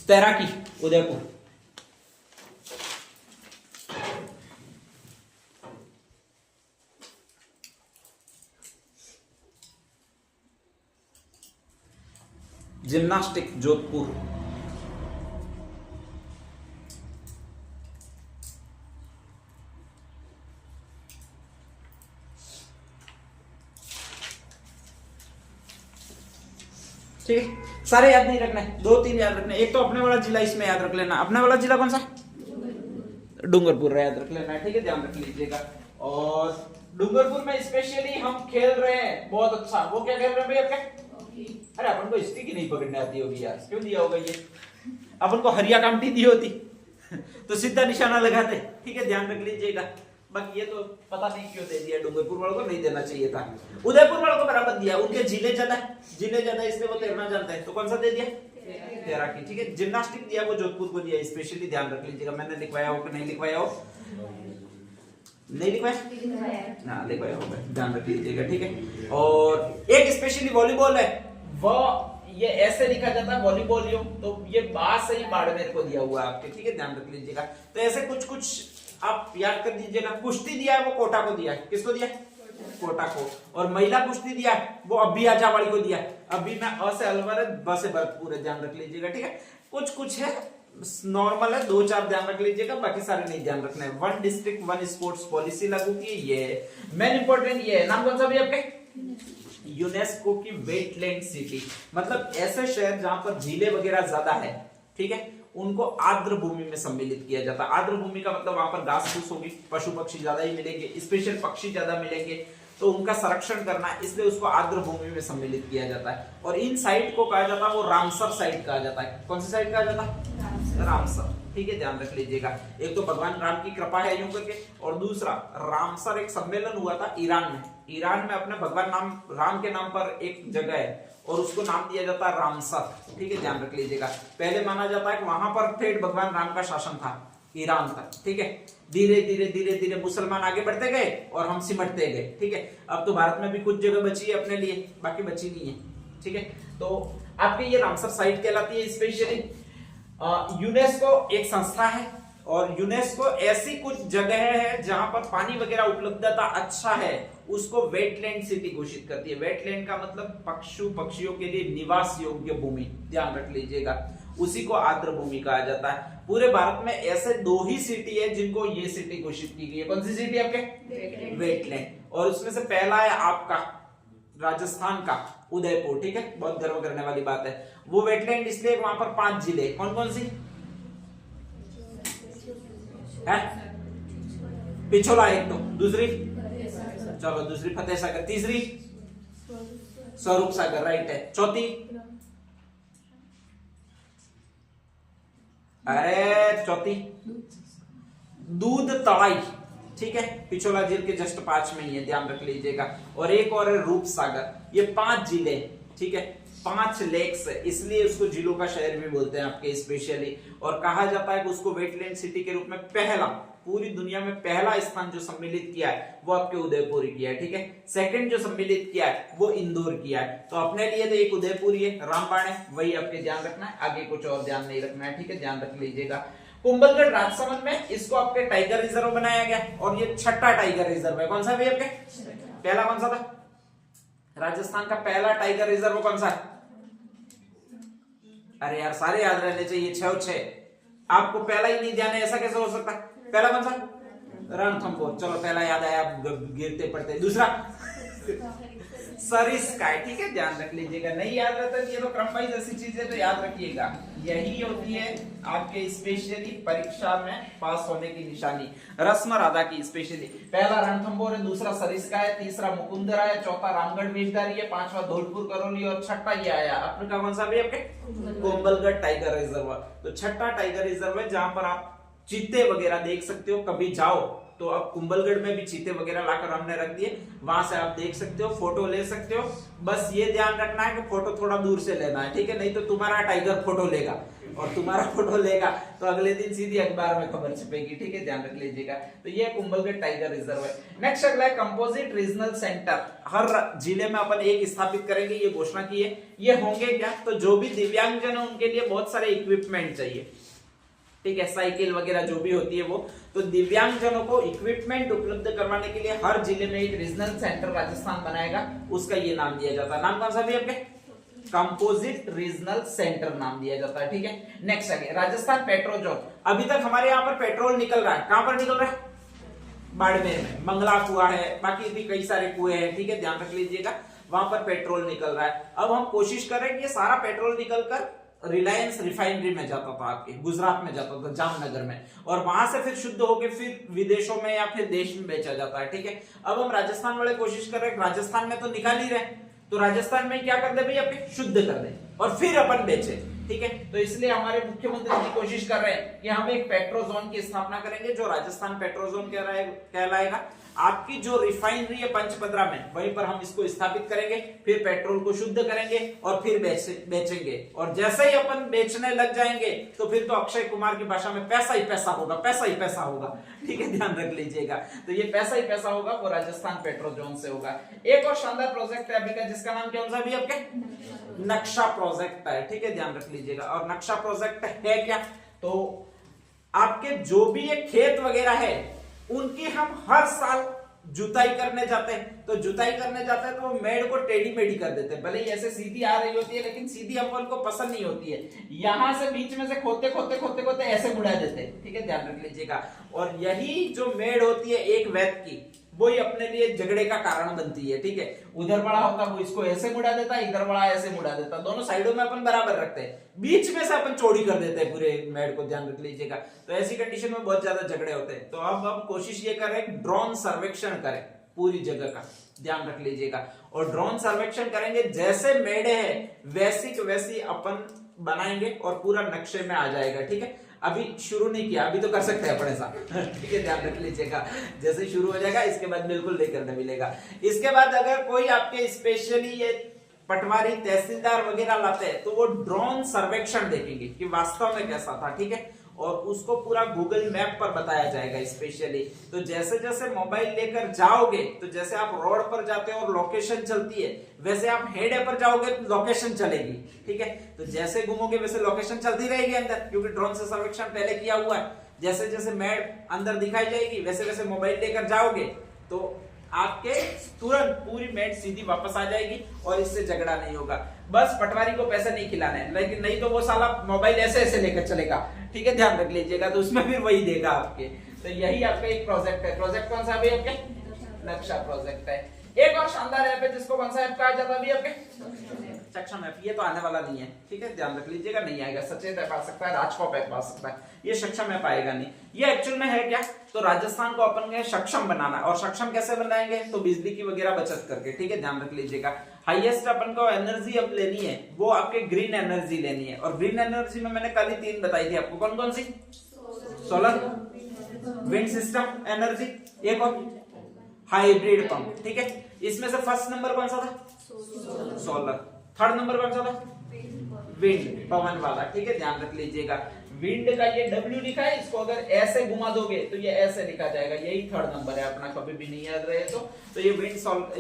तैराकी उदयपुर, जिम्नास्टिक जोधपुर, ठीक है। सारे याद नहीं रखना है, 2-3 याद रखना है। एक तो अपने वाला जिला इसमें याद रख लेना। अपने वाला जिला कौन सा? डूंगरपुर याद रख लेना है, ठीक है, ध्यान रख लीजिएगा। और डूंगरपुर में स्पेशली हम खेल रहे हैं बहुत अच्छा। वो क्या खेल रहे हैं भाई आपके? अरे अपन को हिस्ट्री की नहीं पकड़ने आती होगी यार, क्यों दिया होगा ये? अपन को हरिया कामटी दी होती तो सीधा निशाना लगाते, ठीक है, ध्यान रख लीजिएगा। बाकी ये तो पता नहीं क्यों दे दिया, डूंगरपुर वालों को नहीं देना चाहिए था। उदयपुर वालों को बराबर दिया, उनके जिले ज्यादा इसलिए वो तैरना जानता है, तो कौन सा दे दिया? तैराकी, ठीक है। जिम्नास्टिक दिया वो जोधपुर को दिया, स्पेशली ध्यान रख लीजिएगा। मैंने लिखवाया हो कि नहीं लिखवाया हो? नहीं लिखवाया ना, लिखवाया होगा, ध्यान रख लीजिएगा, ठीक है। और एक स्पेशली वॉलीबॉल है, वो ये ऐसे लिखा जाता है वॉलीबॉलियो, तो ये बात सही बाड़मेर को दिया हुआ है आपके, ठीक है, ध्यान रख लीजिएगा। तो ऐसे कुछ कुछ आप याद कर दीजिएगा। कुश्ती दिया है वो कोटा को दिया है, किसको दिया है? कोटा को। और महिला कुश्ती दिया है वो अभी आजावाड़ी को दिया है। अभी में अ से अलवर है, ब से भरतपुर है, ध्यान रख लीजिएगा, ठीक है। कुछ कुछ है नॉर्मल है, 2-4 ध्यान रख लीजिएगा, बाकी सारे नहीं ध्यान रखना है। 1 डिस्ट्रिक्ट 1 स्पोर्ट्स पॉलिसी लागू की, ये मेन इंपॉर्टेंट ये है। नाम कौन सा भी आपके? यूनेस्को की वेटलैंड सिटी, मतलब ऐसे शहर जहां पर झीलें वगैरह ज्यादा है, ठीक है, उनको आर्द्र भूमि में सम्मिलित किया जाता है। आर्द्र भूमि का मतलब वहां पर घास फूस होगी, पशु पक्षी ज्यादा ही मिलेंगे, स्पेशल पक्षी ज्यादा मिलेंगे, तो उनका संरक्षण करना है, इसलिए उसको आर्द्र भूमि में सम्मिलित किया जाता है। और इन साइट को कहा जाता है वो रामसर साइट कहा जाता है। कौन सी साइट कहा जाता है? रामसर, ठीक है, ध्यान रख लीजिएगा। एक तो भगवान राम की कृपा है यूं करके, और दूसरा रामसर एक सम्मेलन हुआ था ईरान में। ईरान में अपने भगवान राम के नाम पर एक जगह है और उसको नाम दिया जाता है रामसर, ठीक है, ध्यान रख लीजिएगा। पहले माना जाता है कि वहां पर ठेठ भगवान राम का शासन था ईरान तक, ठीक है। धीरे धीरे मुसलमान आगे बढ़ते गए और हम सिमटते गए, ठीक है। अब तो भारत में भी कुछ जगह बची है अपने लिए, बाकी बची नहीं है, ठीक है। तो आपके ये रामसर साइट कहलाती है। स्पेशली यूनेस्को एक संस्था है और यूनेस्को ऐसी कुछ जगह है जहां पर पानी वगैरह उपलब्धता अच्छा है, उसको वेटलैंड सिटी घोषित करती है। वेटलैंड का मतलब पक्षियों के लिए निवास योग्य भूमि, ध्यान रख लीजिएगा, उसी को आर्द्र भूमि कहा जाता है। पूरे भारत में ऐसे 2 ही सिटी है जिनको ये सिटी घोषित की गई है। कौन सी सिटी आपके? वेटलैंड। और उसमें से पहला है आपका राजस्थान का उदयपुर, ठीक है, बहुत गर्व करने वाली बात है। वो वेटलैंड इसलिए वहां पर 5 जिले, कौन कौन सी है? पिछोला एक, तो दूसरी, चलो दूसरी फतेह सागर, तीसरी स्वरूप सागर, राइट है, चौथी, अरे चौथी दूध तड़ाई, ठीक है, पिछोला झील के जस्ट 5 में ही है, ध्यान रख लीजिएगा। और एक और है रूप सागर, ये 5 जिले, ठीक है, 5 लेक्स है, इसलिए उसको जिलों का शहर भी बोलते हैं आपके स्पेशली। और कहा जाता है कि उसको वेटलैंड सिटी के रूप में पहला, पूरी दुनिया में पहला स्थान जो सम्मिलित किया है वो आपके उदयपुर ही किया है, ठीक है। सेकंड जो सम्मिलित किया है वो इंदौर किया है। तो अपने लिए तो एक उदयपुर ही है, रामबाण है, वही आपके ध्यान रखना है, आगे कुछ और ध्यान नहीं रखना है, ठीक है, ध्यान रख लीजिएगा। कुंभलगढ़ राजसमंद में इसको आपके टाइगर रिजर्व बनाया गया और ये 6ठा टाइगर रिजर्व है। कौन सा भी आपके? पहला कौन सा था? राजस्थान का पहला टाइगर रिजर्व कौन सा है? अरे यार सारे याद रहने चाहिए, 6 आपको पहला ही नहीं ध्यान है, ऐसा कैसे हो सकता है? पहला कौन सा? रणथंभौर, चलो पहला याद आया, गिरते पड़ते। दूसरा सरिस्का, ठीक है, ध्यान रख लीजिएगा। नहीं याद रहता ये तो क्रम वाइज ऐसी चीजें तो याद रखिएगा, यही होती है आपके स्पेशली परीक्षा में पास होने की निशानी। रस्म राधा की स्पेशली पहला रणथंभौर है, दूसरा सरिस्का है, तीसरा मुकुंदरा है, चौथा रामगढ़ मेघधारी है, 5वां धौलपुर करौली और 6ठा ये आया अपने का कौन सा भी आपके? Kumbhalgarh tiger reserve. तो 6ठा टाइगर रिजर्व है जहां पर आप चीते वगैरह देख सकते हो, कभी जाओ तो अब कुंभलगढ़ में भी चीते वगैरह लाकर हमने रख दिए, वहां से आप देख सकते हो, फोटो ले सकते हो। बस ये ध्यान रखना है कि फोटो थोड़ा दूर से लेना है, ठीक है, नहीं तो तुम्हारा टाइगर फोटो लेगा और तुम्हारा फोटो लेगा तो अगले दिन सीधी अखबार में खबर छपेगी, ठीक है, ध्यान रख लीजिएगा। तो ये कुंभलगढ़ टाइगर रिजर्व है। नेक्स्ट अगला है कंपोजिट रीजनल सेंटर। हर जिले में अपन एक स्थापित करेंगे, ये घोषणा की है। ये होंगे क्या, तो जो भी दिव्यांगजन है उनके लिए बहुत सारे इक्विपमेंट चाहिए, ठीक है, साइकिल वगैरह जो भी होती है वो। तो दिव्यांगजनों को इक्विपमेंट उपलब्ध करवाने के लिए हर जिले में एक रीजनल सेंटर राजस्थान बनाएगा, उसका ये नाम दिया जाता है। नाम कौन सा भी आपके, कंपोजिट रीजनल सेंटर नाम दिया जाता है, ठीक है। नेक्स्ट आगे राजस्थान पेट्रोजोन। अभी तक हमारे यहाँ पर पेट्रोल निकल रहा है, कहां पर निकल रहा है, बाड़मेर में, मंगला कुआं है, बाकी भी कई सारे कुएं हैं, ठीक है, ध्यान रख लीजिएगा, वहां पर पेट्रोल निकल रहा है। अब हम कोशिश कर रहे हैं कि ये सारा पेट्रोल निकलकर रिलायंस रिफाइनरी में जाता था, आपके गुजरात में जाता था, जामनगर में, और वहां से फिर शुद्ध होकर फिर विदेशों में या फिर देश में बेचा जाता है, ठीक है। अब हम राजस्थान वाले कोशिश कर रहे हैं, राजस्थान में तो निकाल ही रहे, तो राजस्थान में क्या कर दे भाई, आपके शुद्ध कर दे और फिर अपन बेचे, ठीक है। तो इसलिए हमारे मुख्यमंत्री जी कोशिश कर रहे हैं कि हम एक पेट्रोजोन की स्थापना करेंगे जो राजस्थान पेट्रोजोन कहलाएगा। आपकी जो रिफाइनरी है पंचपदरा में, वहीं पर हम इसको स्थापित करेंगे, फिर पेट्रोल को शुद्ध करेंगे और फिर बेचेंगे। और जैसे ही अपन बेचने लग जाएंगे तो फिर तो अक्षय कुमार की भाषा में पैसा ही पैसा होगा, पैसा ही पैसा होगा, ठीक है, ध्यान रख लीजिएगा। तो ये पैसा ही पैसा होगा, वो राजस्थान पेट्रोजोन से होगा। एक और शानदार प्रोजेक्ट है अभी का, जिसका नाम क्या है आपके, नक्शा प्रोजेक्ट है, ठीक है, ध्यान रख लीजिएगा। और नक्शा प्रोजेक्ट है क्या, तो आपके जो भी ये खेत वगैरह है उनकी हम हर साल जुताई करने जाते हैं, तो जुताई करने जाते हैं तो वो मेड़ को टेढ़ी मेढ़ी कर देते हैं। भले ही ऐसे सीधी आ रही होती है, लेकिन सीधी अपन को पसंद नहीं होती है, यहां से बीच में से खोदते खोदते खोदते खोदते ऐसे बुढ़ा देते हैं, ठीक है, ध्यान रख लीजिएगा। और यही जो मेड़ होती है एक वैद की, वो ही अपने लिए झगड़े का कारण बनती है, ठीक है। उधर बड़ा होता वो इसको ऐसे मुड़ा देता, इधर बड़ा ऐसे मुड़ा देता, दोनों साइडों में अपन बराबर रखते हैं, बीच में से अपन चौड़ी कर देते हैं पूरे मेड़ को, ध्यान रख लीजिएगा। तो ऐसी कंडीशन में बहुत ज्यादा झगड़े होते हैं। तो अब हम कोशिश ये कर रहे हैं ड्रोन सर्वेक्षण करें पूरी जगह का, ध्यान रख लीजिएगा। और ड्रोन सर्वेक्षण करेंगे, जैसे मेड़े हैं वैसी अपन बनाएंगे और पूरा नक्शे में आ जाएगा, ठीक है। अभी शुरू नहीं किया, अभी तो कर सकते हैं अपने साथ, ठीक है, ध्यान रख लीजिएगा। जैसे शुरू हो जाएगा इसके बाद बिल्कुल नहीं करने मिलेगा। इसके बाद अगर कोई आपके स्पेशली ये पटवारी तहसीलदार वगैरह लाते हैं तो वो ड्रोन सर्वेक्षण देखेंगे कि वास्तव में कैसा था, ठीक है, और उसको पूरा गूगल मैप पर बताया जाएगा स्पेशली। तो जैसे जैसे मोबाइल लेकर जाओगे, तो जैसे आप रोड पर जाते हो और लोकेशन चलती है, वैसे आप हेड पर जाओगे तो लोकेशन चलेगी, ठीक है। तो जैसे घूमोगे वैसे लोकेशन चलती रहेगी अंदर, क्योंकि ड्रोन से सर्वेक्षण पहले किया हुआ है। जैसे जैसे मैप अंदर दिखाई जाएगी वैसे वैसे मोबाइल लेकर जाओगे तो आपके तुरंत पूरी मैट सीधी वापस आ जाएगी और इससे झगड़ा नहीं होगा। बस पटवारी को पैसे नहीं खिलाने, लेकिन नहीं तो वो साला मोबाइल ऐसे ऐसे लेकर चलेगा, ठीक है, ध्यान रख लीजिएगा। तो उसमें फिर वही देगा आपके। तो यही आपका एक प्रोजेक्ट है। प्रोजेक्ट कौन सा है आपके, नक्शा प्रोजेक्ट है। एक और शानदार ऐप है जिसको कौन सा ऐप कहा जाता है आपके, सक्षम ऐप। ये तो आने वाला नहीं है, ठीक है, ध्यान रख लीजिएगा, नहीं आएगा। सचेत ऐप आ सकता है, राजकॉप ऐप आ सकता है, ये सक्षम ऐप आएगा नहीं। ये एक्चुअल में है क्या, तो राजस्थान को अपन ने सक्षम बनाना, और सक्षम कैसे बनाएंगे, तो बिजली की वगैरह बचत करके, ठीक है, ध्यान रख लीजिएगा। हाईएस्ट अपन को एनर्जी अब लेनी है, वो आपके ग्रीन एनर्जी लेनी है। और ग्रीन एनर्जी में मैंने कल ही 3 बताई थी आपको, कौन कौन सी, सोलर, विंड सिस्टम एनर्जी, एक और हाइब्रिड पंप, ठीक है। इसमें से फर्स्ट नंबर कौन सा था, सोलर। थर्ड नंबर कौन सा था, विंड, पवन वाला, ठीक है, ध्यान रख लीजिएगा। विंड का ये W लिखा है, इसको अगर ऐसे घुमा दोगे तो ये ऐसे लिखा जाएगा, यही थर्ड नंबर है अपना, कभी भी नहीं याद रहे तो ये विंड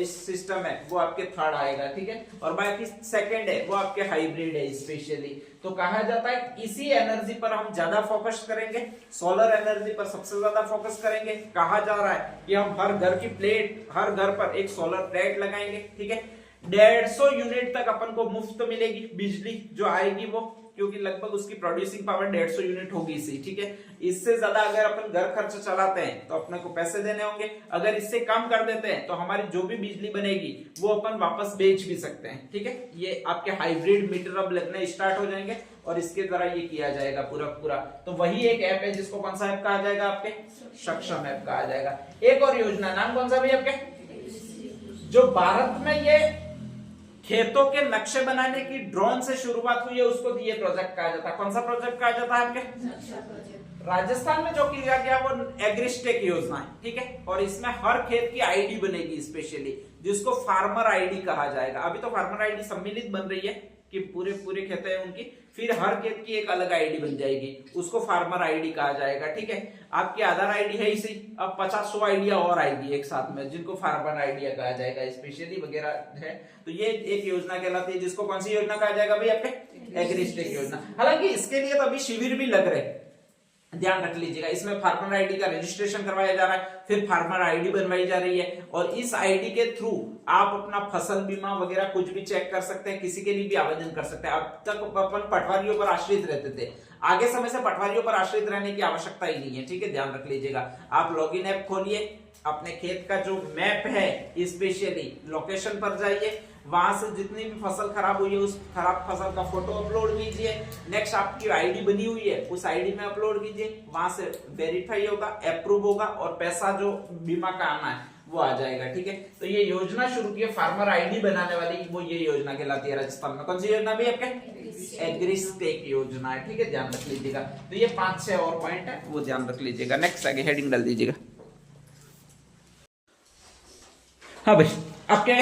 सिस्टम है वो आपके थर्ड आएगा, ठीक है। और बाकी सेकंड है वो आपके हाइब्रिड है स्पेशली। तो कहा जाता है इसी एनर्जी पर हम ज्यादा फोकस करेंगे, सोलर एनर्जी पर सबसे ज्यादा फोकस करेंगे। कहा जा रहा है कि हम हर घर की प्लेट, हर घर पर एक सोलर प्लेट लगाएंगे, ठीक है। 150 यूनिट तक अपन को मुफ्त मिलेगी बिजली जो आएगी वो, क्योंकि लगभग उसकी प्रोड्यूसिंग पावर 150 यूनिट होगी इसी, ठीक है। इससे ज्यादा अगर अपन घर खर्च चलाते हैं तो अपने को पैसे देने होंगे, अगर इससे कम कर देते हैं तो हमारी जो भी बिजली बनेगी वो अपन वापस बेच भी सकते हैं, ठीक है। ये आपके हाइब्रिड मीटर अब लगने स्टार्ट हो जाएंगे और इसके द्वारा ये किया जाएगा पूरा। तो वही एक ऐप है जिसको कौन सा ऐप कहा जाएगा, आपके सक्षम ऐप कहा जाएगा। एक और योजना, नाम कौन सा भी आपके, जो भारत में ये खेतों के नक्शे बनाने की ड्रोन से शुरुआत हुई है, उसको ये प्रोजेक्ट कहा जाता है। कौन सा प्रोजेक्ट कहा जाता है आपके, राजस्थान में जो किया गया वो एग्रीस्टेक योजना है, ठीक है। और इसमें हर खेत की आईडी बनेगी स्पेशली, जिसको फार्मर आईडी कहा जाएगा। अभी तो फार्मर आईडी सम्मिलित बन रही है कि पूरे पूरे खेत है उनकी, फिर हर खेत की एक अलग आईडी बन जाएगी, उसको फार्मर आईडी कहा जाएगा, ठीक है। आपकी आधार आईडी है इसी, अब 50-100 आइडिया और आएगी एक साथ में, जिनको फार्मर आइडिया कहा जाएगा स्पेशली वगैरह है। तो ये एक योजना कहलाती है, जिसको कौन सी योजना कहा जाएगा भाई आपके? एग्रीस्टेक योजना। हालांकि इसके लिए तो अभी शिविर भी लग रहे, ध्यान रख लीजिएगा। इसमें फार्मर आईडी का रजिस्ट्रेशन करवाया जा रहा है, फिर फार्मर आईडी बनवाई जा रही है, और इस आईडी के थ्रू आप अपना फसल बीमा वगैरह कुछ भी चेक कर सकते हैं, किसी के लिए भी आवेदन कर सकते हैं। अब तक अपन पटवारियों पर आश्रित रहते थे, आगे समय से पटवारियों पर आश्रित रहने की आवश्यकता ही नहीं है, ठीक है, ध्यान रख लीजिएगा। आप लॉगिन ऐप खोलिए, अपने खेत का जो मैप है स्पेशली लोकेशन पर जाइए, वहां से जितनी भी फसल खराब हुई है उस खराब फसल का फोटो अपलोड कीजिए। नेक्स्ट आपकी आईडी बनी हुई है उस आईडी में अपलोड कीजिए, वहां से वेरीफाई होगा, अप्रूव होगा, और पैसा जो बीमा का आना है वो आ जाएगा, ठीक है। तो ये योजना शुरू की है फार्मर आईडी बनाने वाली, वो ये योजना कहलाती है राजस्थान में। कौन सी योजना भी आपके? एग्रीस्टेक योजना है, ठीक है, ध्यान रख लीजिएगा। तो ये 5-6 और पॉइंट है, वो ध्यान रख लीजिएगा। नेक्स्ट आगे हेडिंग डाल दीजिएगा। हाँ भाई, आपके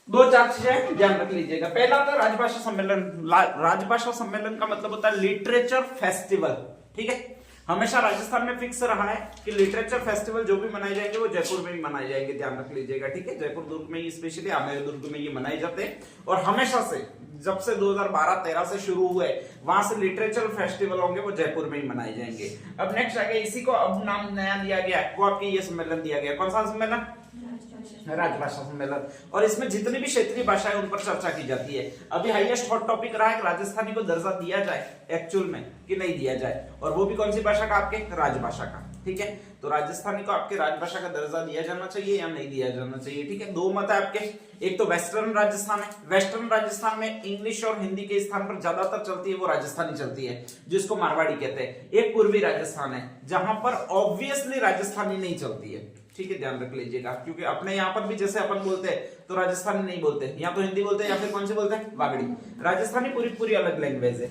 2-4 चीजें ध्यान रख लीजिएगा। पहला तो राजभाषा सम्मेलन। राजभाषा सम्मेलन का मतलब होता है लिटरेचर फेस्टिवल, ठीक है। हमेशा राजस्थान में फिक्स रहा है कि लिटरेचर फेस्टिवल जो भी मनाए जाएंगे वो जयपुर में ही मनाए जाएंगे, ध्यान रख लीजिएगा, ठीक है। जयपुर दुर्ग में ही स्पेशली आमेर दुर्ग में ये मनाए जाते हैं, और हमेशा से जब से 2012-13 से शुरू हुए वहां से लिटरेचर फेस्टिवल होंगे वो जयपुर में ही मनाए जाएंगे। अब नेक्स्ट आ गया, इसी को अब नाम नया दिया गया, वो आपके ये सम्मेलन दिया गया। कौन सा सम्मेलन? राजभाषा सम्मेलन। और इसमें जितनी भी क्षेत्रीय भाषाएं उन पर चर्चा की जाती है। अभी हाईएस्ट हॉट टॉपिक रहा है कि राजस्थानी को दर्जा दिया जाए एक्चुअल में कि नहीं दिया जाए, और वो भी कौन सी भाषा का? आपके राजभाषा का, ठीक है। तो राजस्थानी को आपके राजभाषा का दर्जा दिया जाना चाहिए या नहीं दिया जाना चाहिए, ठीक है। 2 मत है आपके। एक तो वेस्टर्न राजस्थान है, वेस्टर्न राजस्थान में इंग्लिश और हिंदी के स्थान पर ज्यादातर चलती है वो राजस्थानी चलती है, जिसको मारवाड़ी कहते हैं। एक पूर्वी राजस्थान है जहां पर ऑब्वियसली राजस्थानी नहीं चलती है, ठीक है, ध्यान रख लीजिएगा। क्योंकि अपने यहाँ पर भी जैसे अपन बोलते हैं तो राजस्थानी नहीं बोलते, या तो हिंदी बोलते हैं या फिर कौन से बोलते हैं? वागड़ी। राजस्थानी पूरी पूरी अलग लैंग्वेज है।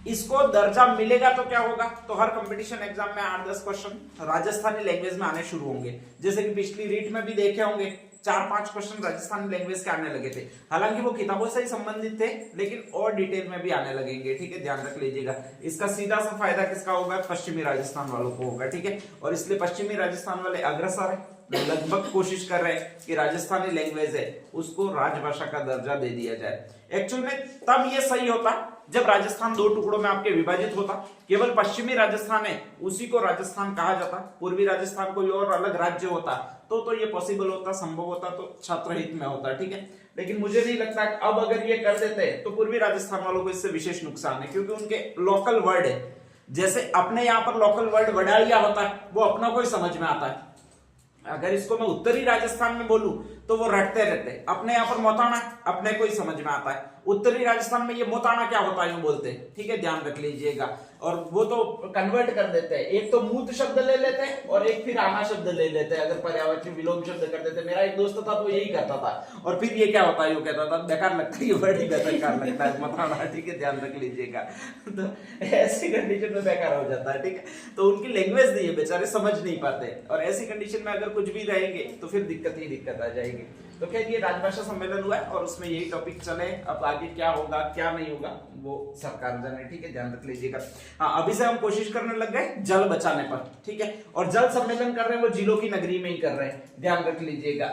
इसको दर्जा मिलेगा तो क्या होगा? तो हर कंपटीशन एग्जाम में 8-10 क्वेश्चन राजस्थानी लैंग्वेज में आने शुरू होंगे, जैसे कि पिछली रीट में भी देखे होंगे 4-5 क्वेश्चन राजस्थानी लैंग्वेज के आने लगे थे। हालांकि वो किताबों से ही संबंधित थे, लेकिन और डिटेल में भी आने लगेंगे, ठीक है, ध्यान रख लीजिएगा। इसका सीधा सा फायदा किसका होगा? पश्चिमी राजस्थान वालों को होगा, ठीक है। और इसलिए पश्चिमी राजस्थान वाले अग्रसर है, लगभग कोशिश कर रहे हैं कि राजस्थानी लैंग्वेज है उसको राजभाषा का दर्जा दे दिया जाए। एक्चुअल में तब ये सही होता जब राजस्थान 2 टुकड़ों में आपके विभाजित होता, केवल पश्चिमी राजस्थान है उसी को राजस्थान कहा जाता, पूर्वी राजस्थान कोई और अलग राज्य होता तो ये पॉसिबल होता, संभव होता, तो छात्र हित में होता, ठीक है। लेकिन मुझे नहीं लगता अब अगर ये कर देते तो पूर्वी राजस्थान वालों को इससे विशेष नुकसान है, क्योंकि उनके लोकल वर्ड है, जैसे अपने यहाँ पर लोकल वर्ड वडालिया होता है वो अपना को ही समझ में आता है। अगर इसको मैं उत्तरी राजस्थान में बोलूं तो वो रटते रहते, अपने यहाँ पर मोताना अपने को ही समझ में आता है, उत्तरी राजस्थान में ये मोताना क्या होता है यूं बोलते हैं, ठीक है, ध्यान रख लीजिएगा। और वो तो कन्वर्ट कर देते हैं, एक तो मूत शब्द ले लेते हैं और एक फिर आना शब्द ले लेते हैं, अगर पर्यायवाची विलोम शब्द कर देते। मेरा एक दोस्त था तो यही करता था, और फिर ये क्या होता है, यूं कहता था बेकार लगता है, ये वर्ड ही बेकार लगता है मोताना, ठीक है, ध्यान रख लीजिएगा। तो ऐसी कंडीशन में बेकार हो जाता है, ठीक है। तो उनकी लैंग्वेज नहीं है, बेचारे समझ नहीं पाते, और ऐसी कंडीशन में अगर कुछ भी रहेंगे तो फिर दिक्कत ही दिक्कत आ जाएगी। तो खैर ये राजभाषा सम्मेलन हुआ है और उसमें यही टॉपिक चले, अब आगे क्या होगा क्या नहीं होगा वो सरकार जाने, ठीक है, ध्यान रख लीजिएगा। हाँ, अभी से हम कोशिश करने लग गए जल बचाने पर, ठीक है, और जल सम्मेलन कर रहे हैं वो जिलों की नगरी में ही कर रहे हैं, ध्यान रख लीजिएगा।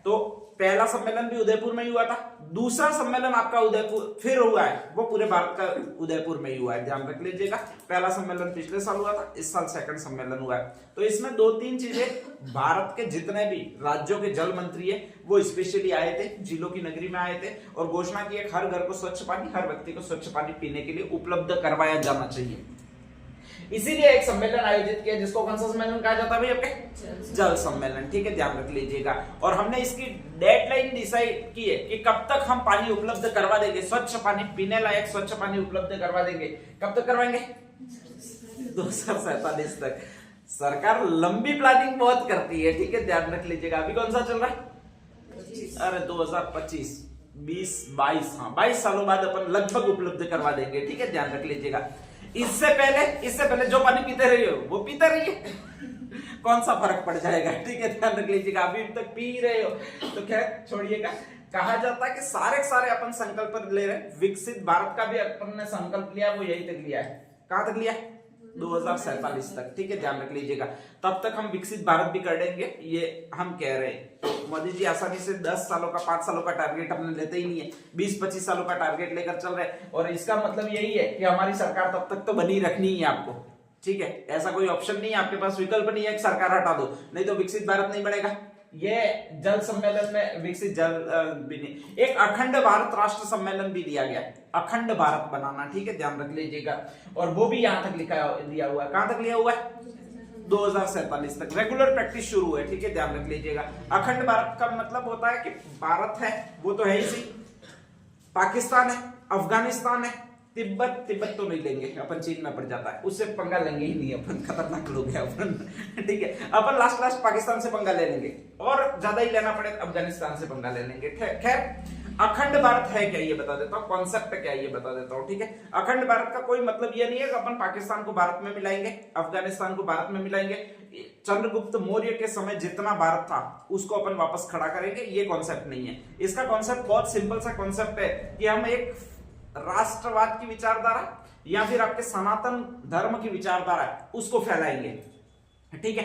तो पहला सम्मेलन भी उदयपुर में ही हुआ था, दूसरा सम्मेलन आपका उदयपुर फिर हुआ है, वो पूरे भारत का उदयपुर में ही हुआ है, ध्यान रख लीजिएगा। पहला सम्मेलन पिछले साल हुआ था, इस साल सेकंड सम्मेलन हुआ है। तो इसमें 2-3 चीजें, भारत के जितने भी राज्यों के जल मंत्री है वो स्पेशली आए थे, जिलों की नगरी में आए थे, और घोषणा की है हर घर को स्वच्छ पानी, हर व्यक्ति को स्वच्छ पानी पीने के लिए उपलब्ध करवाया जाना चाहिए। इसीलिए एक सम्मेलन आयोजित किया जिसको कौन सा सम्मेलन कहा जाता है भाई आपके? जल सम्मेलन, ठीक है, ध्यान रख लीजिएगा। और हमने इसकी डेडलाइन डिसाइड की है कि कब तक हम पानी उपलब्ध करवा देंगे, स्वच्छ पानी, पीने लायक स्वच्छ पानी उपलब्ध करवा देंगे। कब तक करवाएंगे? 2047 तक। सरकार लंबी प्लानिंग बहुत करती है, ठीक है, ध्यान रख लीजिएगा। अभी कौन सा चल रहा है? अरे 2025, 20-22, हाँ 22 सालों बाद अपन लगभग उपलब्ध करवा देंगे, ठीक है, ध्यान रख लीजिएगा। इससे पहले जो पानी पीते रही हो वो पीते रहिए, कौन सा फर्क पड़ जाएगा, ठीक है, ध्यान रख लीजिएगा। अभी तक पी रहे हो तो खैर छोड़िएगा। कहा जाता है कि सारे अपन संकल्प ले रहे हैं, विकसित भारत का भी अपन ने संकल्प लिया, वो यही तक लिया है, कहां तक लिया है, 2047 तक, ठीक है, ध्यान रख लीजिएगा। तब तक हम विकसित भारत भी कर देंगे, ये हम कह रहे हैं। मोदी जी आसानी से 10 सालों का 5 सालों का टारगेट अपने लेते ही नहीं है, 20-25 सालों का टारगेट लेकर चल रहे हैं। और इसका मतलब यही है कि हमारी सरकार तब तक तो बनी रखनी है आपको, ठीक है, ऐसा कोई ऑप्शन नहीं है आपके पास, विकल्प नहीं है कि सरकार हटा दो, नहीं तो विकसित भारत नहीं बनेगा। ये जल सम्मेलन में विकसित जल भी नहीं, एक अखंड भारत राष्ट्र सम्मेलन भी दिया गया, अखंड भारत बनाना, ठीक है, ध्यान रख लीजिएगा। और वो भी यहां तक लिया हुआ है, कहां तक लिया हुआ है, 2047 तक रेगुलर प्रैक्टिस शुरू है, ठीक है, ध्यान रख लीजिएगा। अखंड भारत का मतलब होता है कि भारत है वो तो है ही सी, पाकिस्तान है, अफगानिस्तान है, तिब्बत तो नहीं लेंगे अपन, चीन में पड़ जाता है, उससे पंगा लेंगे ही नहीं अपन, खतरनाक लोग हैं अपन, ठीक है, अपन लास्ट पाकिस्तान से पंगा ले लेंगे, और ज्यादा ही लेना पड़े अफगानिस्तान से पंगा ले लेंगे। खैर अखंड भारत है क्या ये बता देता हूँ, कॉन्सेप्ट क्या ये बता देता हूँ, ठीक है। अखंड भारत का कोई मतलब ये नहीं है कि अपन पाकिस्तान को भारत में मिलाएंगे, अफगानिस्तान को भारत में मिलाएंगे, चंद्रगुप्त मौर्य के समय जितना भारत था उसको अपन वापस खड़ा करेंगे, ये कॉन्सेप्ट नहीं है। इसका कॉन्सेप्ट बहुत सिंपल सा कॉन्सेप्ट है कि हम एक राष्ट्रवाद की विचारधारा या फिर आपके सनातन धर्म की विचारधारा उसको फैलाएंगे, ठीक है।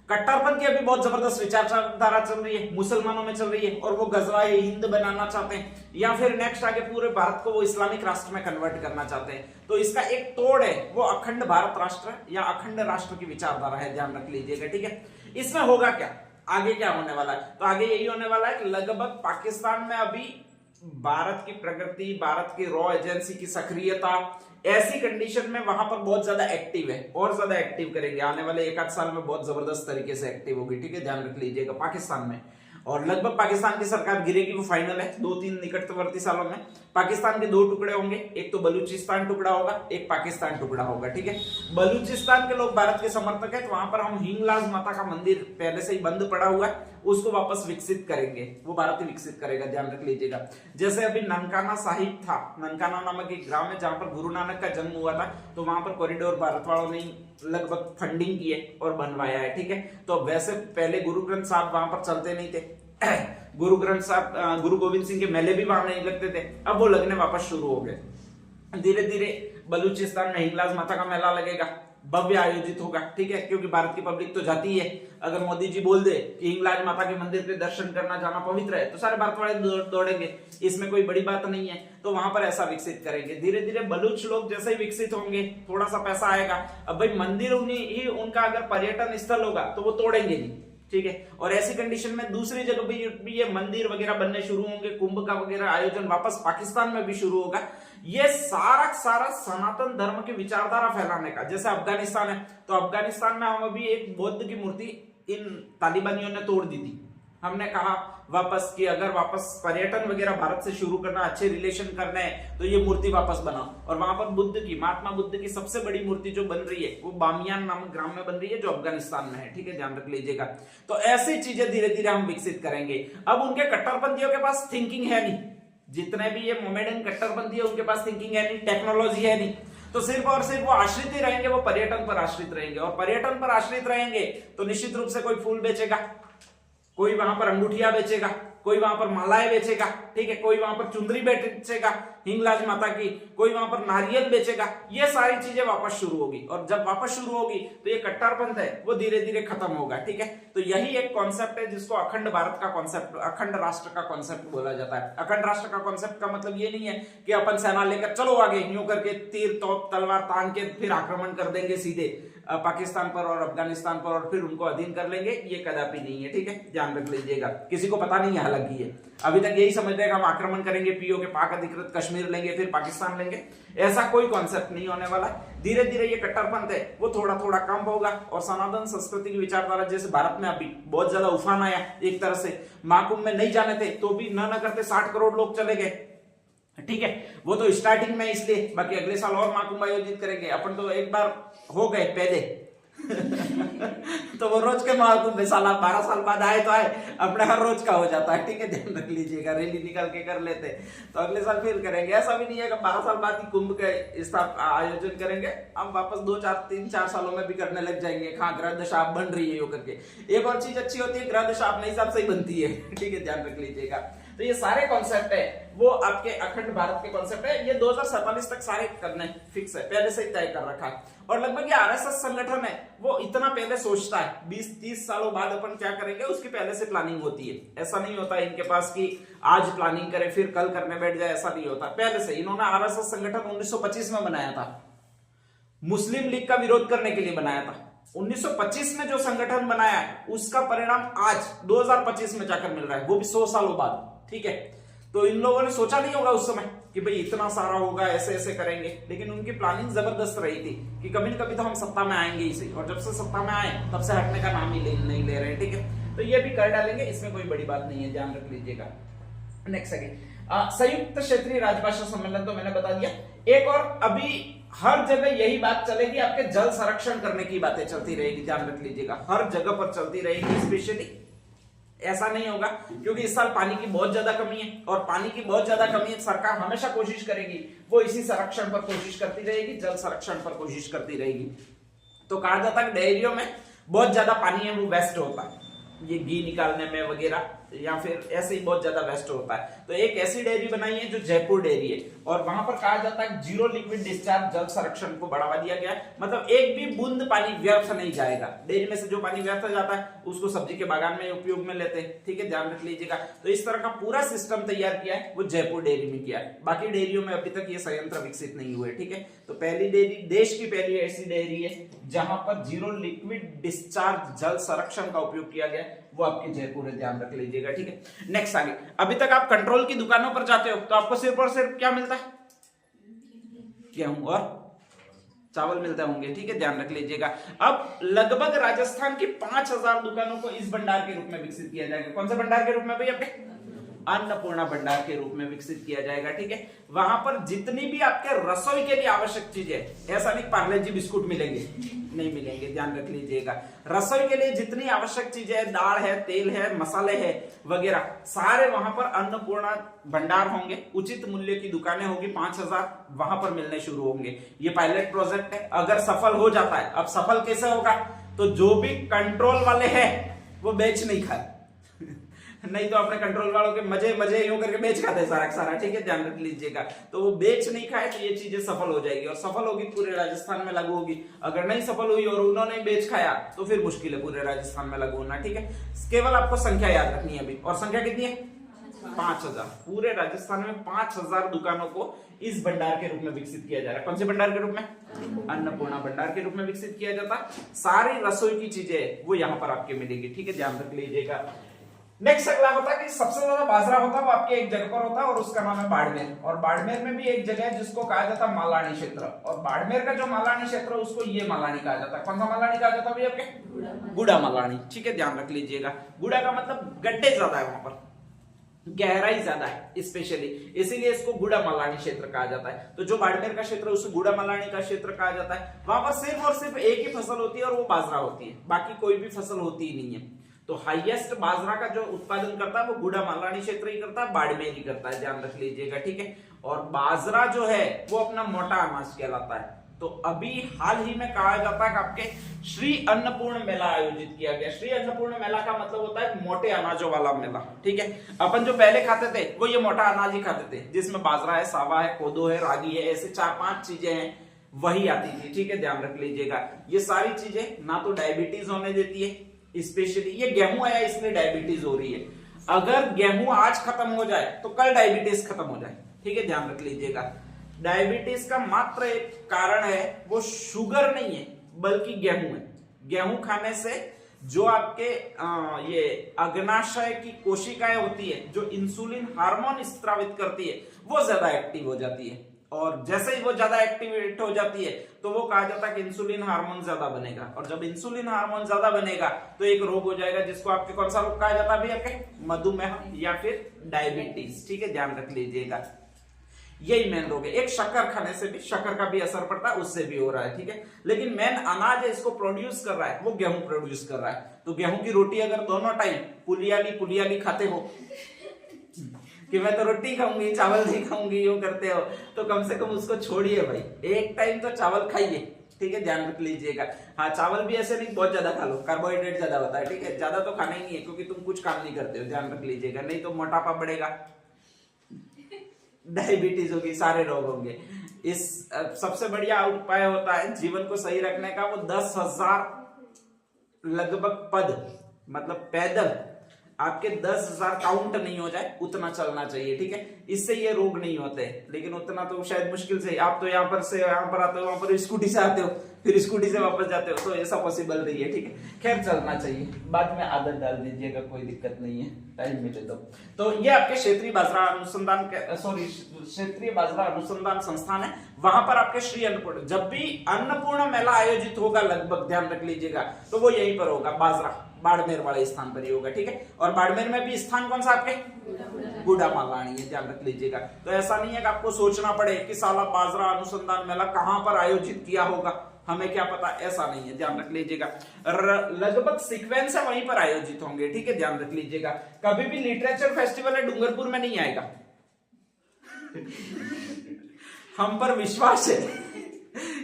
कट्टरपंथ की अभी बहुत जबरदस्त विचारधारा चल रही है, मुसलमानों में चल रही है, और वो गजवाए हिंद बनाना चाहते हैं, या फिर नेक्स्ट आगे पूरे भारत को वो इस्लामिक राष्ट्र में कन्वर्ट करना चाहते हैं। तो इसका एक तोड़ है, वो अखंड भारत राष्ट्र या अखंड राष्ट्र की विचारधारा है, ध्यान रख लीजिएगा, ठीक है। इसमें होगा क्या, आगे क्या होने वाला है, तो आगे यही होने वाला है कि लगभग पाकिस्तान में अभी भारत की प्रगति, भारत की रॉ एजेंसी की सक्रियता, ऐसी कंडीशन में वहां पर बहुत ज्यादा एक्टिव है, और ज्यादा एक्टिव करेंगे आने वाले 1-8 साल में, बहुत जबरदस्त तरीके से एक्टिव होगी, ठीक है, ध्यान रख लीजिएगा पाकिस्तान में। और लगभग पाकिस्तान की सरकार गिरेगी, वो फाइनल है, 2-3 निकटवर्ती सालों में पाकिस्तान के 2 टुकड़े होंगे, एक तो बलूचिस्तान टुकड़ा होगा, एक पाकिस्तान टुकड़ा होगा, ठीक है। बलूचिस्तान के लोग भारत के समर्थक है, तो वहां पर हम हिंगलाज माता का मंदिर पहले से ही बंद पड़ा हुआ है, उसको वापस विकसित करेंगे, वो भारत ही विकसित करेगा, ध्यान रख लीजिएगा। जैसे अभी ननकाना साहिब था, ननकाना नामक एक ग्राम है जहां पर गुरु नानक का जन्म हुआ था, तो वहां पर कॉरिडोर भारत वालों ने लगभग फंडिंग की है और बनवाया है, ठीक है। तो वैसे पहले गुरु ग्रंथ साहब वहां पर चलते नहीं थे, गुरु ग्रंथ साहब, गुरु गोविंद सिंह के मेले भी वहां नहीं लगते थे, अब वो लगने वापस शुरू हो गए। धीरे धीरे बलूचिस्तान में हिंगलाज माता का मेला लगेगा, भव्य आयोजित होगा, ठीक है, क्योंकि भारत की पब्लिक तो जाती है। अगर मोदी जी बोल दे कि हिंगलाज माता के मंदिर पे दर्शन करना जाना पवित्र है, तो सारे भारत वाले दौड़ेंगे, इसमें कोई बड़ी बात नहीं है। तो वहां पर ऐसा विकसित करेंगे। धीरे धीरे बलूच लोग जैसे ही विकसित होंगे, थोड़ा सा पैसा आएगा, अब भाई मंदिर ही उनका अगर पर्यटन स्थल होगा तो वो तोड़ेंगे नहीं, ठीक है। और ऐसी कंडीशन में दूसरी जगह भी ये मंदिर वगैरह बनने शुरू होंगे, कुंभ का वगैरह आयोजन वापस पाकिस्तान में भी शुरू होगा। ये सारा सनातन धर्म की विचारधारा फैलाने का। जैसे अफगानिस्तान है, तो अफगानिस्तान में हम अभी एक बौद्ध की मूर्ति इन तालिबानियों ने तोड़ दी थी। हमने कहा वापस कि अगर वापस पर्यटन वगैरह भारत से शुरू करना, अच्छे रिलेशन करने हैं, तो ये मूर्ति वापस बनाओ। और वहां पर बुद्ध की, महात्मा बुद्ध की सबसे बड़ी मूर्ति जो बन रही है, वो बामियान नामक ग्राम में बन रही है, जो अफगानिस्तान में है, ठीक है, ध्यान रख लीजिएगा। तो ऐसी चीजें धीरे धीरे हम विकसित करेंगे। अब उनके कट्टरपंथियों के पास थिंकिंग है नहीं, जितने भी ये मोमेडन कट्टरपंथी है उनके पास थिंकिंग है नहीं, टेक्नोलॉजी है नहीं, तो सिर्फ और सिर्फ वो आश्रित ही रहेंगे, वो पर्यटन पर आश्रित रहेंगे। और पर्यटन पर आश्रित रहेंगे तो निश्चित रूप से कोई फूल बेचेगा, कोई वहां पर अंगूठियां बेचेगा, कोई वहां पर मालाएं बेचेगा, ठीक है, कोई वहां पर चुंदरी बेचेगा हिंगलाज माता की, कोई वहां पर नारियल बेचेगा। ये सारी चीजें वापस शुरू होगी, और जब वापस शुरू होगी तो ये कट्टरपंथ है वो धीरे धीरे खत्म होगा, ठीक है। तो यही एक कॉन्सेप्ट है जिसको अखंड भारत का कॉन्सेप्ट, अखंड राष्ट्र का कॉन्सेप्ट बोला जाता है। अखंड राष्ट्र का कॉन्सेप्ट का मतलब ये नहीं है कि अपन सेना लेकर चलो आगे, यूं करके तीर तोप तलवार तान के फिर आक्रमण कर देंगे सीधे पाकिस्तान पर और अफगानिस्तान पर और फिर उनको अधीन कर लेंगे, ये कदापि नहीं है, ठीक है, ध्यान रख लीजिएगा। किसी को पता नहीं है, हालांकि ये अभी तक यही समझ रहे हैं हम आक्रमण करेंगे, पीओ के पाक अधिकृत कश्मीर लेंगे फिर पाकिस्तान लेंगे, ऐसा कोई कॉन्सेप्ट नहीं होने वाला। धीरे धीरे ये कट्टरपंथ है वो थोड़ा थोड़ा कम होगा, और सनातन संस्कृति की विचारधारा, जैसे भारत में अभी बहुत ज्यादा उफान आया, एक तरह से महाकुंभ में नहीं जाने थे तो भी न करते 60 करोड़ लोग चले गए, ठीक है, वो तो स्टार्टिंग में, इसलिए बाकी अगले साल और महाकुंभ आयोजित करेंगे। अपन तो एक बार हो गए पहले तो वो रोज के मालूम में साला 12 साल बाद आए तो आए, अपने हर रोज का हो जाता है, ठीक है, ध्यान रख लीजिएगा। रैली निकाल के कर लेते तो अगले साल फिर करेंगे। ऐसा भी नहीं है कि 12 साल बाद ही कुंभ के आयोजन करेंगे, हम वापस 2 4 3 4 सालों में भी करने लग जाएंगे। हाँ, ग्रह दशा बन रही है यो करके। एक और चीज अच्छी होती है, ग्रह दशा अपने हिसाब से ही बनती है, ठीक है, ध्यान रख लीजिएगा। तो ये सारे कॉन्सेप्ट है वो आपके अखंड भारत के कॉन्सेप्ट है, ये 2047 तक सारे करने फिक्स है, पहले से ही तय कर रखा है। और लगभग ये आरएसएस संगठन है वो इतना पहले सोचता है, 20-30 सालों बाद अपन क्या करेंगे उसकी पहले से प्लानिंग होती है। ऐसा नहीं होता इनके पास कि आज प्लानिंग करे फिर कल करने बैठ जाए, ऐसा नहीं होता। पहले से इन्होंने आरएसएस संगठन 1925 में बनाया था, मुस्लिम लीग का विरोध करने के लिए बनाया था। 1925 में जो संगठन बनाया है उसका परिणाम आज 2025 में जाकर मिल रहा है, वो भी 100 सालों बाद, ठीक है। तो इन लोगों ने सोचा नहीं होगा उस समय कि भाई इतना सारा होगा, ऐसे ऐसे करेंगे, लेकिन उनकी प्लानिंग जबरदस्त रही थी कि कभी न कभी तो हम सत्ता में आएंगे इसे, और जब से सत्ता में आए तब से हटने का नाम ही नहीं ले रहे, ठीक है। तो ये भी कर डालेंगे, इसमें कोई बड़ी बात नहीं है, ध्यान रख लीजिएगा। नेक्स्ट संयुक्त क्षेत्रीय राजभाषा सम्मेलन तो मैंने बता दिया। एक और अभी हर जगह यही बात चलेगी, आपके जल संरक्षण करने की बातें चलती रहेगी, ध्यान रख लीजिएगा, हर जगह पर चलती रहेगी। स्पेशली ऐसा नहीं होगा क्योंकि इस साल पानी की बहुत ज्यादा कमी है, और पानी की बहुत ज्यादा कमी है, सरकार हमेशा कोशिश करेगी, वो इसी संरक्षण पर कोशिश करती रहेगी, जल संरक्षण पर कोशिश करती रहेगी। तो कहा जाता है डेयरियों में बहुत ज्यादा पानी है वो वेस्ट होता है, ये घी निकालने में वगैरह, या फिर ऐसे ही बहुत ज्यादा वेस्ट होता है। तो एक ऐसी डेयरी बनाई है जो जयपुर डेयरी है, और वहां पर कहा जाता है जीरो लिक्विड डिस्चार्ज जल संरक्षण को बढ़ावा दिया गया है। मतलब एक भी बूंद पानी व्यर्थ नहीं जाएगा, डेयरी में से जो पानी व्यर्थ जाता है उसको सब्जी के बागान में उपयोग में लेते हैं, ठीक है, ध्यान रख लीजिएगा। तो इस तरह का पूरा सिस्टम तैयार किया है वो जयपुर डेयरी में किया है, बाकी डेयरियों में अभी तक ये संयंत्र विकसित नहीं हुए, ठीक है। तो पहली डेयरी, देश की पहली ऐसी डेयरी है जहां पर जीरो लिक्विड डिस्चार्ज जल संरक्षण का उपयोग किया गया, वो आपके जयपुर है, ध्यान रख लीजिएगा, ठीक है। नेक्स्ट आगे, अभी तक आप कंट्रोल की दुकानों पर जाते हो तो आपको सिर्फ और सिर्फ क्या मिलता है, गेहूं और चावल मिलते होंगे, ठीक है, ध्यान रख लीजिएगा। अब लगभग राजस्थान की 5000 दुकानों को इस भंडार के रूप में विकसित किया जाएगा। कौन से भंडार के रूप में भाई? आपके अन्नपूर्णा भंडार के रूप में विकसित किया जाएगा, ठीक है। वहां पर जितनी भी आपके रसोई के लिए आवश्यक चीजें, ऐसा नहीं पार्ले जी बिस्कुट मिलेंगे, नहीं मिलेंगे, ध्यान रख लीजिएगा। रसोई के लिए जितनी आवश्यक चीजें है, दाल है, तेल है, मसाले है वगैरह, सारे वहां पर अन्नपूर्णा भंडार होंगे। उचित मूल्य की दुकानें होगी, 5000 वहां पर मिलने शुरू होंगे। ये पायलट प्रोजेक्ट है, अगर सफल हो जाता है, अब सफल कैसे होगा, तो जो भी कंट्रोल वाले हैं वो बेच नहीं खाए नहीं तो अपने कंट्रोल वालों के मजे मजे यूं करके बेच खाते सारा सारा, ठीक है, ध्यान रख लीजिएगा। तो वो बेच नहीं खाए तो ये चीजें सफल हो जाएगी, और सफल होगी पूरे राजस्थान में लागू होगी। अगर नहीं सफल हुई और उन्होंने बेच खाया तो फिर मुश्किल है पूरे राजस्थान में लागू होना, ठीक है। केवल आपको संख्या याद रखनी है अभी, और संख्या कितनी है? 5000। पूरे राजस्थान में 5000 दुकानों को इस भंडार के रूप में विकसित किया जा रहा है। कौन से भंडार के रूप में? अन्नपूर्णा भंडार के रूप में विकसित किया जाता है। सारी रसोई की चीजें वो यहाँ पर आपके मिलेगी, ठीक है, ध्यान रख लीजिएगा। नेक्स्ट अगला होता है कि सबसे ज्यादा बाजरा होता है वो आपके एक जगह पर होता है, और उसका नाम है बाड़मेर। और बाड़मेर में भी एक जगह है जिसको कहा जाता है मालानी क्षेत्र, और बाड़मेर का जो मालानी क्षेत्र है उसको ये मालानी कहा जाता है। कौन सा मालानी कहा जाता है भैया? आपके गुड़ा मालानी, ठीक है, ध्यान रख लीजिएगा। गुड़ा का मतलब गड्ढे ज्यादा है, वहां पर गहराई ज्यादा है स्पेशली, इसीलिए इसको गुड़ा मालानी क्षेत्र कहा जाता है। तो जो बाड़मेर का क्षेत्र है उसे गुड़ा मालानी का क्षेत्र कहा जाता है। वहां पर सिर्फ और सिर्फ एक ही फसल होती है और वो बाजरा होती है, बाकी कोई भी फसल होती ही नहीं है। तो हाईएस्ट बाजरा का जो उत्पादन करता है वो गुड़ा मालानी क्षेत्र ही करता है, बाड़मेर ही करता है, ध्यान रख लीजिएगा, ठीक है। और बाजरा जो है वो अपना मोटा अनाज कहलाता है। तो अभी हाल ही में कहा जाता है कि आपके श्री अन्नपूर्ण मेला आयोजित किया गया। श्री अन्नपूर्ण मेला का मतलब होता है मोटे अनाजों वाला मेला, ठीक है। अपन जो पहले खाते थे वो ये मोटा अनाज ही खाते थे, जिसमें बाजरा है, सावा है, कोदो है, रागी है, ऐसे 4-5 चीजें हैं, वही आती थी, ठीक है, ध्यान रख लीजिएगा। ये सारी चीजें ना तो डायबिटीज होने देती है, स्पेशली ये गेहूं आया इसलिए डायबिटीज हो रही है। अगर गेहूं आज खत्म हो जाए तो कल डायबिटीज खत्म हो जाए, ठीक है, ध्यान रख लीजिएगा। डायबिटीज का मात्र एक कारण है वो शुगर नहीं है बल्कि गेहूं है। गेहूं खाने से जो आपके ये अग्नाशय की कोशिकाएं होती है जो इंसुलिन हार्मोन स्त्रावित करती है वो ज्यादा एक्टिव हो जाती है, और जैसे ही वो ज्यादा एक्टिवेट हो जाती है तो वो कहा जाता है कि इंसुलिन हार्मोन ज्यादा बनेगा, और जब इंसुलिन हार्मोन ज्यादा बनेगा तो एक रोग हो जाएगा जिसको आपके कौन सा रोग कहा जाता है? आपके मधुमेह या फिर डायबिटीज, ठीक है, ध्यान रख लीजिएगा। यही मेन रोग है। एक शक्कर खाने से भी, शक्कर का भी असर पड़ता है, उससे भी हो रहा है, ठीक है। लेकिन मेन अनाज है, इसको प्रोड्यूस कर रहा है, वो गेहूं प्रोड्यूस कर रहा है। तो गेहूं की रोटी अगर दोनों टाइम पुलियाली खाते हो कि मैं तो रोटी खाऊंगी चावल नहीं खाऊंगी, यूं करते हो, तो कम से कम उसको छोड़िए भाई, एक टाइम तो चावल खाइए, ठीक है, ध्यान रख लीजिएगा। हाँ, चावल भी ऐसे नहीं बहुत ज्यादा खा लो, कार्बोहाइड्रेट ज्यादा होता है, ठीक है, ज्यादा तो खाना ही नहीं है क्योंकि तुम कुछ काम नहीं करते हो, ध्यान रख लीजिएगा, नहीं तो मोटापा बढ़ेगा, डायबिटीज होगी, सारे रोग होंगे। इस सबसे बढ़िया उपाय होता है जीवन को सही रखने का, वो 10,000 लगभग पद, मतलब पैदल आपके 10,000 काउंट नहीं हो जाए उतना चलना चाहिए, ठीक है, इससे ये रोग नहीं होते। लेकिन उतना तो शायद मुश्किल से, आप तो यहाँ पर से यहाँ पर आते हो, वहां पर स्कूटी से आते हो, फिर स्कूटी से वापस जाते हो, तो ऐसा पॉसिबल नहीं है, ठीक है। खैर चलना चाहिए, बाद में आदत डाल दीजिएगा, कोई दिक्कत नहीं है, टाइम मिले तो ये आपके क्षेत्रीय बाजरा अनुसंधान, क्षेत्रीय बाजरा अनुसंधान संस्थान है, वहां पर आपके श्री अन्नपूर्ण, जब भी अन्नपूर्ण मेला आयोजित होगा लगभग, ध्यान रख लीजिएगा, तो वो यहीं पर होगा, बाजरा बाड़मेर वाले स्थान पर ही होगा, ठीक है। और बाड़मेर में भी स्थान कौन सा आपके, बूढ़ा मालानी है, ध्यान रख लीजिएगा। तो ऐसा नहीं है कि आपको सोचना पड़े कि साला बाजरा अनुसंधान मेला कहां पर आयोजित किया होगा, हमें क्या पता, ऐसा नहीं है, ध्यान रख लीजिएगा। लगभग सीक्वेंस है वहीं पर आयोजित होंगे, ठीक है, ध्यान रख लीजिएगा। कभी भी लिटरेचर फेस्टिवल है डूंगरपुर में नहीं आएगा हम पर विश्वास है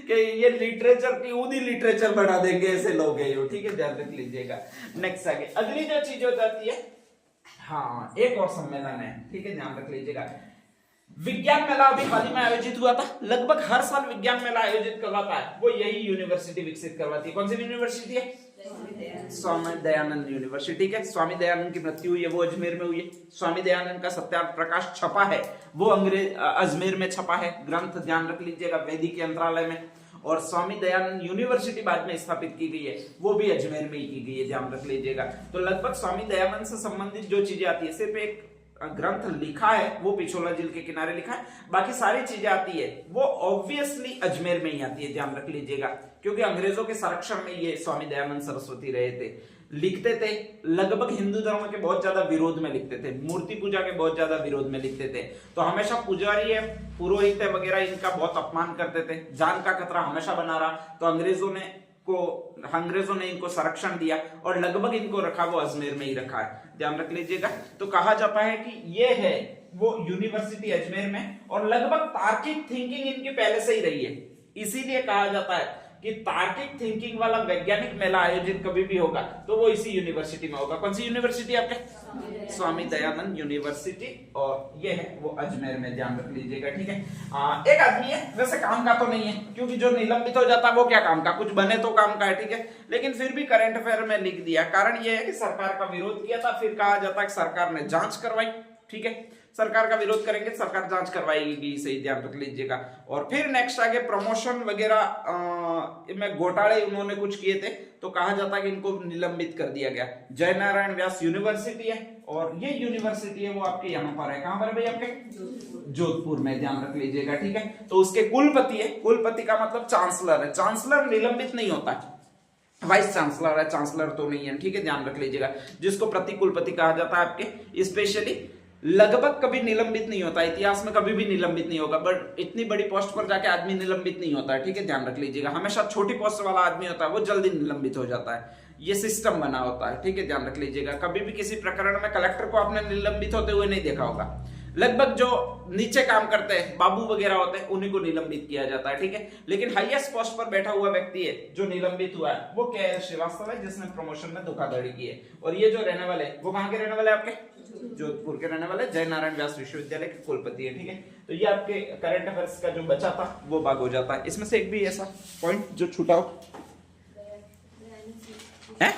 कि ये लिटरेचर की ऊदी लिटरेचर बढ़ा देंगे, ऐसे लोग हैं, ठीक है, ध्यान रख लीजिएगा। नेक्स्ट आगे अगली जो चीज हो जाती है, हाँ, एक और सम्मेलन है, ठीक है, ध्यान रख लीजिएगा। विज्ञान मेला अभी हाल ही में आयोजित हुआ था, लगभग हर साल विज्ञान मेला आयोजित करवाता है, वो यही यूनिवर्सिटी विकसित करवाती है। कौन सी यूनिवर्सिटी है, स्वामी दयानंद यूनिवर्सिटी के। स्वामी दयानंद की मृत्यु हुई है, वो अजमेर में हुई है। स्वामी दयानंद का सत्यार्थ प्रकाश छपा है, वो अजमेर में छपा है ग्रंथ, ध्यान रख लीजिएगा, वैदिक यंत्रालय में। और स्वामी दयानंद यूनिवर्सिटी बाद में स्थापित की गई है, वो भी अजमेर में ही की गई है, ध्यान रख लीजिएगा। तो लगभग स्वामी दयानंद से संबंधित जो चीजें आती है, सिर्फ एक ग्रंथ लिखा है, वो पिछोला झील के किनारे लिखा है, बाकी सारी चीजें आती है वो ऑब्वियसली अजमेर में ही आती है, ध्यान रख लीजिएगा, क्योंकि अंग्रेजों के संरक्षण में ये स्वामी दयानंद सरस्वती रहे थे, लिखते थे, लगभग हिंदू धर्म के बहुत ज्यादा विरोध में लिखते थे, मूर्ति पूजा के बहुत ज्यादा विरोध में लिखते थे। तो हमेशा पुजारी है, पुरोहित है वगैरह, इनका बहुत अपमान करते थे, जान का खतरा हमेशा बना रहा। तो अंग्रेजों ने इनको संरक्षण दिया और लगभग इनको रखा, वो अजमेर में ही रखा है, ध्यान रख लीजिएगा। तो कहा जाता है कि ये है वो यूनिवर्सिटी अजमेर में, और लगभग तार्किक थिंकिंग इनकी पहले से ही रही है, इसीलिए कहा जाता है कि तार्किक थिंकिंग वाला वैज्ञानिक मेला आयोजित कभी भी होगा तो वो इसी यूनिवर्सिटी में होगा। कौन सी यूनिवर्सिटी आपके, स्वामी दयानंद यूनिवर्सिटी, और ये है वो अजमेर में, ध्यान रख लीजिएगा, ठीक है। एक आदमी है, वैसे काम का तो नहीं है, क्योंकि जो निलंबित हो जाता है वो क्या काम का, कुछ बने तो काम का है, ठीक है, लेकिन फिर भी करंट अफेयर में लिख दिया। कारण ये है कि सरकार का विरोध किया था, फिर कहा जाता है कि सरकार ने जांच करवाई, ठीक है, सरकार का विरोध करेंगे, सरकार जांच करवाएगी, सही, ध्यान रख लीजिएगा। और फिर नेक्स्ट आगे प्रमोशन वगैरह में घोटाले उन्होंने कुछ किए थे, तो कहा जाता है कि इनको निलंबित कर दिया गया। जय नारायण व्यास यूनिवर्सिटी है, और ये यूनिवर्सिटी है वो आपके यहाँ पर है, कहां पर है भाई, आपके जोधपुर में, ध्यान रख लीजिएगा, ठीक है। तो उसके कुलपति है, कुलपति का मतलब चांसलर है, चांसलर निलंबित नहीं होता है, वाइस चांसलर है, चांसलर तो नहीं है, ठीक है, ध्यान रख लीजिएगा, जिसको प्रति कुलपति कहा जाता है आपके। स्पेशली लगभग कभी निलंबित नहीं होता, इतिहास में कभी भी निलंबित नहीं होगा, बट इतनी बड़ी पोस्ट पर जाके आदमी निलंबित नहीं होता है, ठीक है, ध्यान रख लीजिएगा। हमेशा छोटी पोस्ट वाला आदमी होता है वो जल्दी निलंबित हो जाता है, ये सिस्टम बना होता है, ठीक है, ध्यान रख लीजिएगा। कभी भी किसी प्रकरण में कलेक्टर को आपने निलंबित होते हुए नहीं देखा होगा, लगभग जो नीचे काम करते हैं, बाबू वगैरह होते हैं, उन्हीं को निलंबित किया जाता है, ठीक है। लेकिन हाईएस्ट पोस्ट पर बैठा हुआ व्यक्ति है जो निलंबित हुआ है, वो के श्रीवास्तव है, जिसने प्रमोशन में धोखाधड़ी की है। और ये जो रहने वाले, वो कहाँ के रहने वाले, आपके जोधपुर के रहने वाले, जय नारायण व्यास विश्वविद्यालय के कुलपति है, ठीक है। तो ये आपके करंट अफेयर्स का जो बचा था वो भाग हो जाता है। इसमें से एक भी ऐसा पॉइंट जो छूटा हो है?